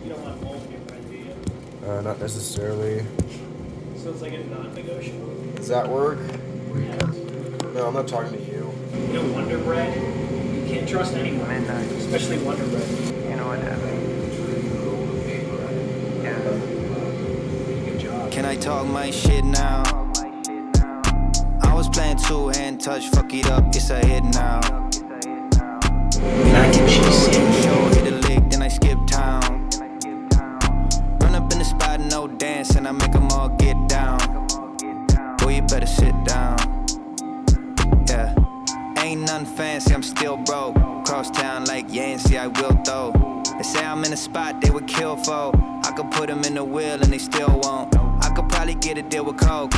You don't want mold in your bread, do you? Not necessarily. So it's like a non-negotiable? Does that work? Yeah. No, I'm not talking to you. You know Wonder Bread? You can't trust anyone. Midnight. Especially Wonder Bread. You know what that means? Yeah. Good job. Can I talk my shit now? I was playing two-hand touch, fuck it up, it's a hit now. Mac and cheese sandwich. Show, hit a lick, then I skip town. Run up in the spot, no dance, and I make them all get down. Boy, you better sit down. Yeah, ain't nothing fancy, I'm still broke. Cross town like Yancey, I will though. They say I'm in a spot they would kill for. I could put them in the wheel and they still won't. I could probably get a deal with Coke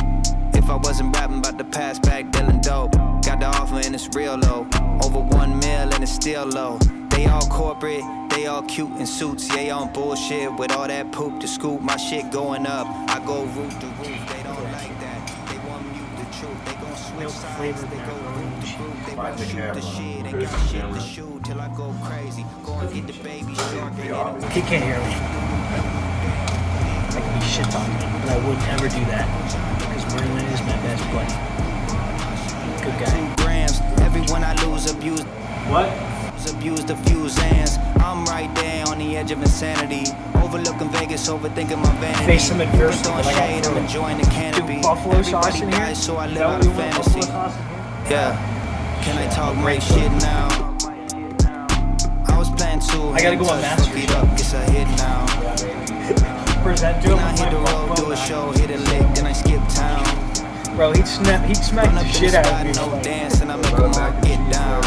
if I wasn't rapping about the past back dealing dope. Got the offer and it's real low. Over 1 mil and it's still low. They all corporate, they all cute in suits. Yeah, on bullshit with all that poop to scoop. My shit going up, I go roof to roof. They don't like that, they want mute the truth. They gon' switch sides, they go roof to roof. They won't shoot the shit, ain't got shit to shoot till I go crazy. Go and get the baby shark and hit him. He can't hear me. I can be shit talking, but I would never do that. Because Merlin is my best buddy. Good guy. 2 grams, everyone I lose abuse. What? Abuse the few hands. I'm right there on the edge of insanity. Overlooking Vegas, overthinking my vanity. Face some adversity, Throwing but I got shade, through I'm it. enjoying the canopy. Do buffalo sauce Everybody in here? dies, so I Is live that out what of you want, fantasy. buffalo sauce in here? Yeah. Can I talk my shit now? I was playing two. I gotta go on Master Fuck it up, it's a hit now. Present to Then him. I hit the road, do a show, hit a lick, then I skip town. Bro, he'd smack Run the up in shit the out spot, of me. no dance, and I make them all get down.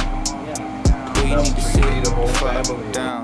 Boy, you need to sit forever down.